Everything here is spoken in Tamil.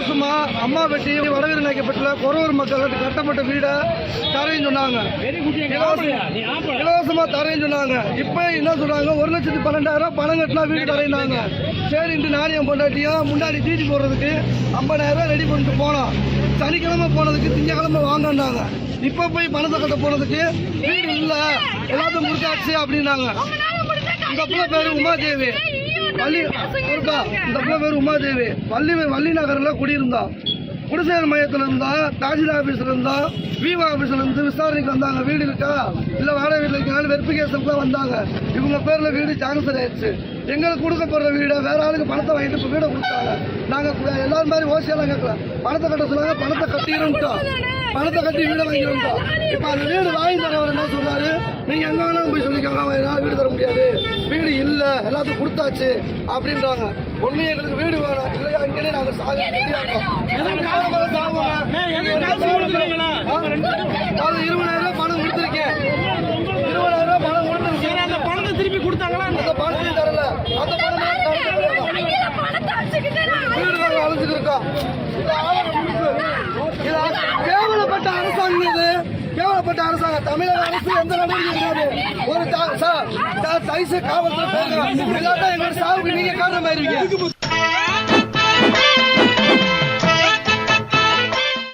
இலவசமா அம்மாபட்டி வடவீரநாயக்கப்பட்டில் குறவர் மக்களுக்கு கட்டப்பட்ட வீடை தரேன்னு சொன்னாங்க. இலவசமா தரேன்னு சொன்னாங்க. இப்ப என்ன சொல்றாங்க, 1,12,000 பணம் கட்டினா வீடு தரேன்னாங்க. சரி, இன்று நாணயம் பொண்டாட்டியும் முன்னாடி தீட்டி போடுறதுக்கு 50,000 ரெடி பண்ணிட்டு போனோம். சனிக்கிழமை போனதுக்கு திங்கக்கிழமை வாங்கினாங்க. இப்ப போய் பணத்தை கட்ட போனதுக்கு வீடு இல்ல, எல்லாத்தையும் முடிச்சாச்சு அப்படின்னாங்க. இந்த பிள்ளை பேரு உமாதேவி, இந்த பிள்ளை பேரு உமாதேவி, வள்ளி நகர்ல குடியிருந்தோம். குடிசைகள் மையத்தில் இருந்தா, தாசில்தார் ஆபீஸ்ல இருந்தா, விவோ ஆபீஸ்ல இருந்து விசாரணைக்கு வந்தாங்க. வீடு இருக்கா இல்ல வாடகை வீட்டுல இருக்கான்னு வெரிஃபிகேஷனுக்கு வந்தாங்க. இவங்க பேர்ல வீடு கேன்சல் ஆயிடுச்சு. எங்களுக்கு கொடுக்கப்படுற வீடை வேற ஆளுக்கு பணத்தை வாங்கிட்டு இப்ப வீடை கொடுத்தாங்க. நாங்க எல்லாரும் மாதிரி ஓசியெல்லாம் கேட்கல, பணத்தை கட்ட சொன்னாங்க. பணத்தை கட்டிருந்தோம், பணத்தை கட்டி வீடை வாங்கிருந்தோம். இப்ப அந்த வீடு வாங்கி தரவர் என்ன சொல்றாரு, நீங்க எங்க வேணாலும் போய் சொல்லிக்காங்க, வீடு தர முடியாது, வீடு இல்ல, எல்லாத்தையும் கொடுத்தாச்சு அப்படின்றாங்க. ஒண்ணு எங்களுக்கு வீடு வேணும், இல்லையா இங்கே நாங்க சாக 20,000 பணம் கொடுத்துருக்கேன். 20,000 பணம் கொடுத்துருக்கேன். அந்த பணத்தை திருப்பி கொடுத்தாங்களா? அந்த பணத்தையும் தரல. அந்த பணம் வீடு நாங்கள் அழைச்சிட்டு இருக்கோம். கேவலப்பட்ட அரசாங்கம் இது, கேவலப்பட்ட அரசாங்கம். தமிழக அரசு எந்த நடவடிக்கை கிடையாது. ஒரு காவல்துறை போங்க, எல்லாத்தையும் எங்க சாவுக்கு நீங்க காரணமாயிருவீங்க.